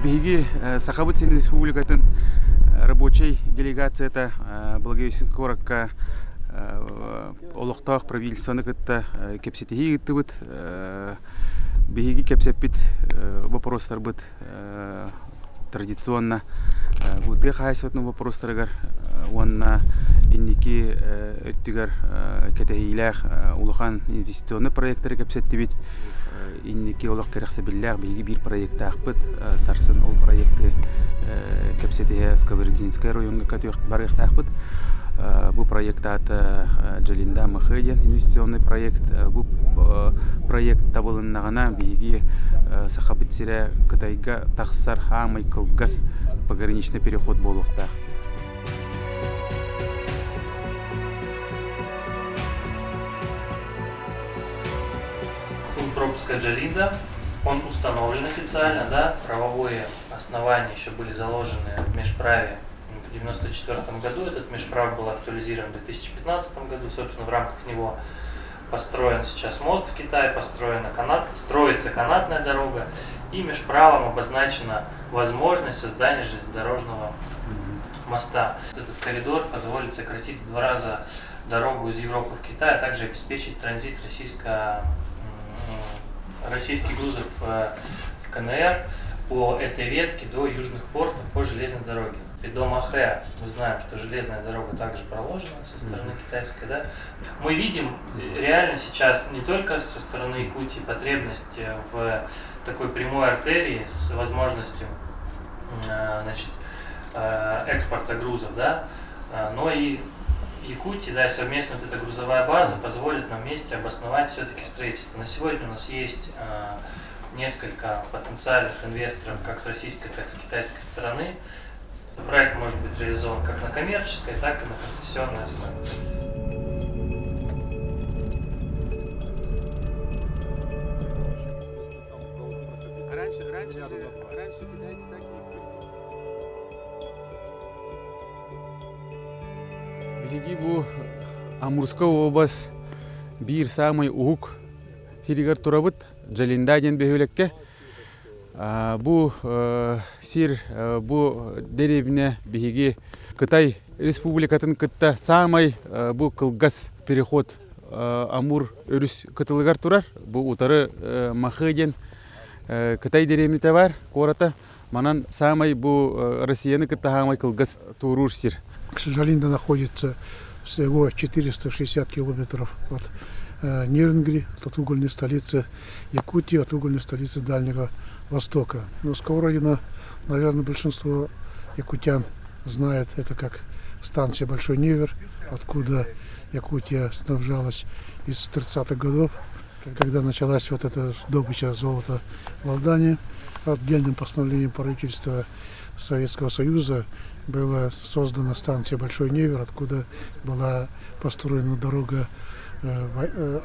Беги Сахабытин республикатын рабочей делегацията Благовещенск коракка олохтах правительстваны кытта кепсетихи гыттыбыт беги кепсеппит вопростар быт традиционно бутык хайсотны вопростарыгар уанна инники өттүгөр кетехилях улахан инвестиционный проекттер кепсеттибит инники олох керексебиллер беги бир проект акпыт сарсын ол проекты кепсетихе Сковородинская районга катык барык акпыт. Бу проекттата Джалинда Махеден инвестиционный проект. Бу проект табылыннагана биги Сахабыт сире Кытайга тахсар хамай кылгас пограничный переход болукта. Пункт пропуска Джалинда, он установлен официально, да, правовые основания еще были заложены в межправе. В 1994 году этот межправ был актуализирован в 2015 году. Собственно, в рамках него построен сейчас мост в Китае, строится канатная дорога, и межправом обозначена возможность создания железнодорожного моста. Этот коридор позволит сократить в 2 раза дорогу из Европы в Китай, а также обеспечить транзит российских грузов в КНР по этой ветке до южных портов по железной дороге. И до Махэ мы знаем, что железная дорога также проложена со стороны китайской. Да? Мы видим реально сейчас не только со стороны Якутии потребность в такой прямой артерии с возможностью экспорта грузов, да? Но и Якутии, да, совместно вот эта грузовая база позволит нам вместе обосновать все-таки строительство. На сегодня у нас есть несколько потенциальных инвесторов как с российской, так и с китайской стороны. Проект может быть реализован как на коммерческой, так и на концессионной основе. Раньше китайцы так и Биги бу Амурская область бир самый угук хиригар турабыт Джалинда ден бехөлекке. Бу сир бу деревня биги Кытай республикатын кытта самый бу кылгас переход Амур өрүс кытылыгар турар. Бу утары Махеден Кытай деревня бар кората. Манан самый бу Россияны кытта самый кылгас турур сир. Джалинда находится всего 460 километров от Нерюнгри, от угольной столицы Якутии, от угольной столицы Дальнего Востока. Но Сковородино, наверное, большинство якутян знает это как станция Большой Невер, откуда Якутия снабжалась из 30-х годов, когда началась вот эта добыча золота в Алдане. Отдельным постановлением правительства Советского Союза была создана станция Большой Невер, откуда была построена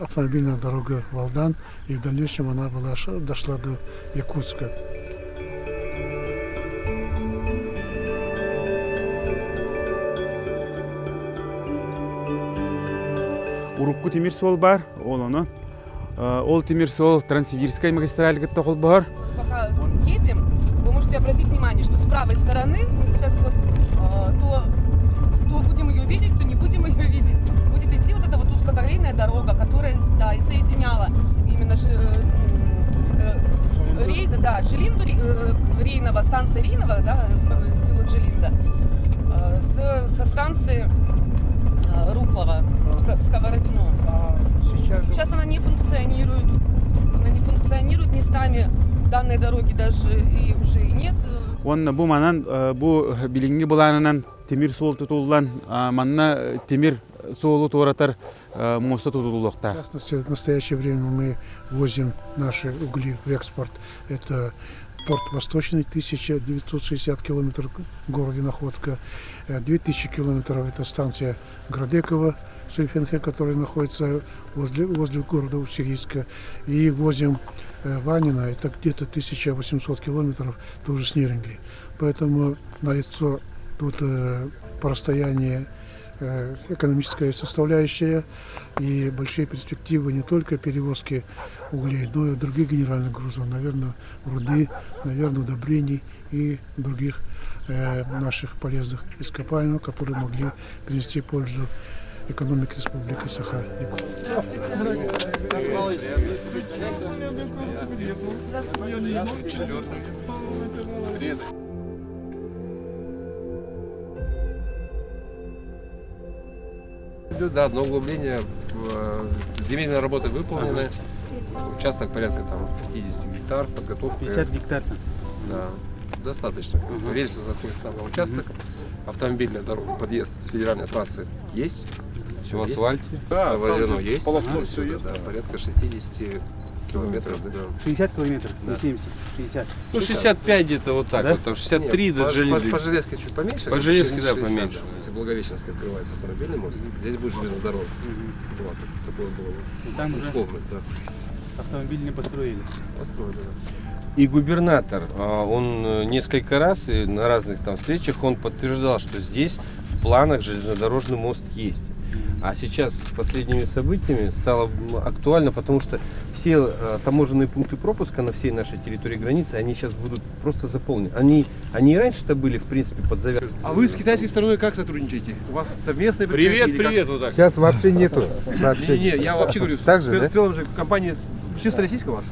автомобильная дорога в Алдан, и в дальнейшем она дошла до Якутска. Урукку Тимирсол бар, ол Тимирсол Транссибирская магистраль гыттахол бар. Пока едем, вы можете обратить внимание, что с правой стороны мы сейчас вот то будем ее видеть, то не будем ее видеть. Будет идти вот эта вот узкоколейная дорога, которая, да, и соединяла именно Джалинду, Рейново, станция Рейново, да, село Джалинда, со станции Рухлова, Сковородино. Сейчас она не функционирует. Она не функционирует местами. Данной дороги даже и уже и нет. Он бу манан бу билинги буланынан Тимир сол тутулдан манна Тимир солу торатар моста тутулукта. В частности, в настоящее время мы возим наши угли в экспорт. Это порт Восточный, 1960 километров в городе Находка, 2000 километров это станция Градекова, Сульфенхе, которая находится возле города Уссурийска, и возим Ванина, это где-то 1800 километров, тоже с Нерюнгри. Поэтому налицо тут по расстоянию экономическая составляющая и большие перспективы не только перевозки углей, но и других генеральных грузов, наверное, руды, наверное, удобрений и других наших полезных ископаемых, которые могли принести пользу экономике Республики Саха-Якутия. Да, одно углубление, земельные работы выполнены, участок порядка там 50 гектар, подготовка. 50 гектар. Да, достаточно. Рельсы заходят там на участок, автомобильная дорога, подъезд с федеральной трассы есть. Все в асфальте. Да, есть. полотно Всё есть, да, порядка 60 километров. Да. 60 километров, Да. не 70, 60. Ну, 65 где-то вот так Да? вот, там 63 Нет, до Железки. по Железке чуть поменьше. По Железке, да, 60, поменьше. Если Благовещенск открывается автомобильный мост, здесь будет железная дорога. Была, такое было Там уже условность, да. автомобиль не построили. Построили, да. И губернатор, он несколько раз и на разных там встречах он подтверждал, что здесь в планах железнодорожный мост есть. А сейчас с последними событиями стало актуально, потому что все таможенные пункты пропуска на всей нашей территории границы, они сейчас будут просто заполнены. Они и раньше-то были, в принципе, под завязку. А вы с китайской стороной как сотрудничаете? У вас совместные предприятия? Привет, или как? привет, вот так. Сейчас вообще нету. Вообще. Не, я вообще говорю, Так же, да? в целом же компания чисто российская у вас?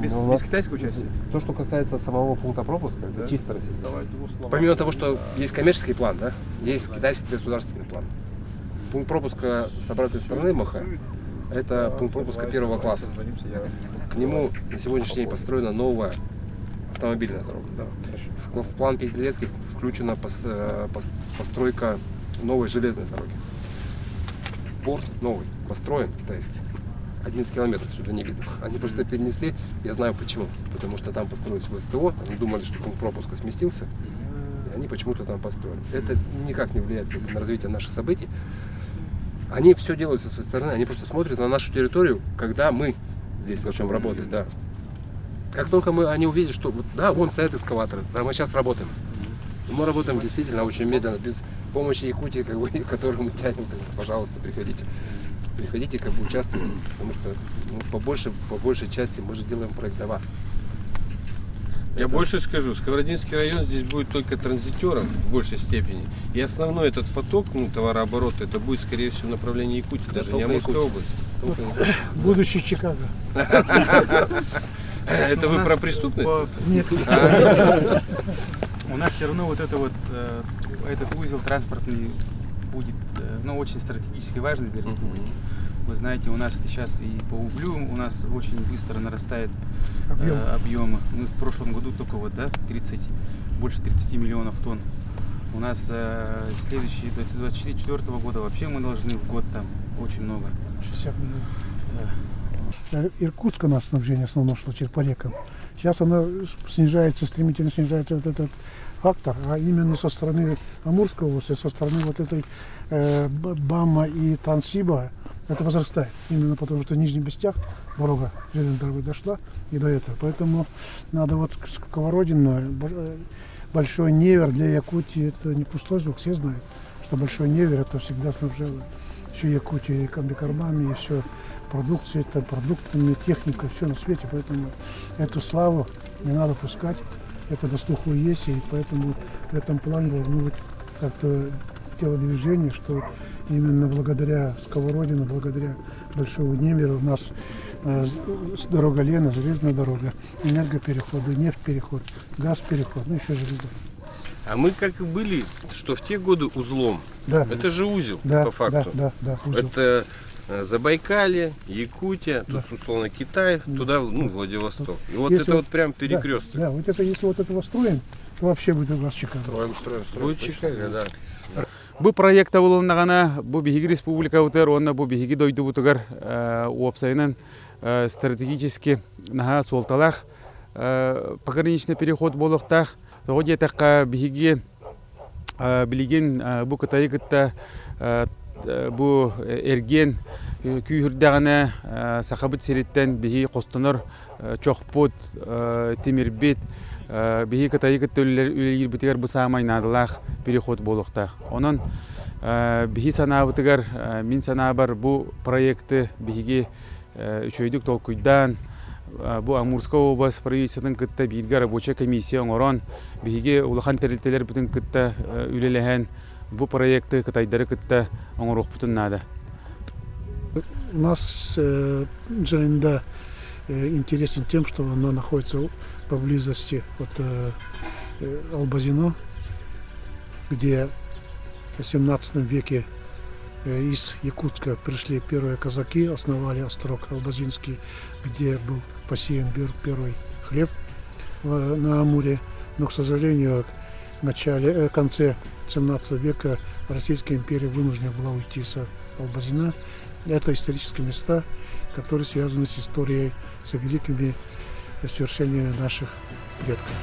Без, Ну, без китайского участия? То, что касается самого пункта пропуска, это чисто российский. Давай, двух словах. Помимо того, что есть коммерческий план, да, есть китайский государственный план. Пункт пропуска с обратной стороны Маха – это пункт пропуска первого класса. К нему на сегодняшний день построена новая автомобильная дорога. В план пятилетки включена постройка новой железной дороги. Порт новый, построен китайский. 11 километров сюда не видно. Они просто перенесли, я знаю почему. Потому что там построилось СТО, они думали, что пункт пропуска сместился, и они почему-то там построили. Это никак не влияет на развитие наших событий. Они все делают со своей стороны, они просто смотрят на нашу территорию, когда мы здесь начнем работать, да. Как только они увидят, что вот, да, вон стоят эскаваторы, да, мы сейчас работаем. И мы работаем действительно очень медленно, без помощи Якутии, как бы, которую мы тянем, пожалуйста, приходите. Приходите, как бы участвуйте, потому что по большей части мы же делаем проект для вас. Я больше скажу, Сковородинский район здесь будет только транзитером в большей степени. И основной этот поток, товарооборота, это будет, скорее всего, направление Якутии, даже не только Амурской Якутия. области. Будущий Чикаго. Это вы про преступность? Нет. У нас все равно вот это вот, этот узел транспортный будет очень стратегически важный для республики. Вы знаете, у нас сейчас и по углю у нас очень быстро нарастает объемы. Мы в прошлом году только больше 30 миллионов тонн. У нас следующий, до 2024 года вообще мы должны в год там очень много. 60 миллионов. Иркутск у нас снабжение в основном шло по рекам. Сейчас оно снижается, стремительно снижается вот этот фактор, а именно со стороны Амурской области, со стороны вот этой Бама и Тансиба, это возрастает. Именно потому, что Нижний Бестях дорога, железная дорога дошла и до этого. Поэтому надо вот Сковородино, Большой Невер для Якутии, это не пустой звук, все знают, что Большой Невер это всегда снабжало всю Якутию и комбикормами, и все продукцией, там, продуктами, техникой, все на свете. Поэтому эту славу не надо пускать. Это на слуху есть, и поэтому в этом плане должно быть как-то телодвижение, что именно благодаря Сковородину, благодаря Большому Неверу у нас дорога Лена, железная дорога, энергопереход, нефть-переход, газ-переход, еще железная. А мы как и были, что в те годы узлом. Да, Это же узел, да, по факту. да, узел. Это Забайкалье, Якутия, тут условно Китай, туда, Владивосток. И вот Если это вот прям перекресток. Да, вот это, если вот этого строим, то вообще будет у вас Чикаго. Строим. Будет Чикаго, да. Бу проекта болундагана бу биһиги республика утер онна бу биһиги дойду бутугар уопсайнан стратегически наха солталах пограничный переход болохтах тоҕо такка биһиги билиген бу кытайыгытта бу эрген күйүрдагана сахабыт сериттен биһи костонор чохпут тимирбит биһи кытайыгытта үлелер битигер бу самай надылах переход болохта онон Биһи санаабытыгар мин санаабар бу проекты биһиги үчөйдүк толкуйдан бу Амурска облас правительствотун кытта биирге рабочая комиссия оңорон биһиги улахан терилтелер бүтүн кытта үлелэхэн бу проекты кытайдары кытта оңорохпутун наада. У нас Джалинда интересен тем, что она находится поблизости от Албазино, где в 17 веке из Якутска пришли первые казаки, основали острог Албазинский, где был посеян первый хлеб на Амуре. Но, к сожалению, в конце 17 века Российская империя вынуждена была уйти с Албазина. Это исторические места, которые связаны с историей, с великими свершениями наших предков.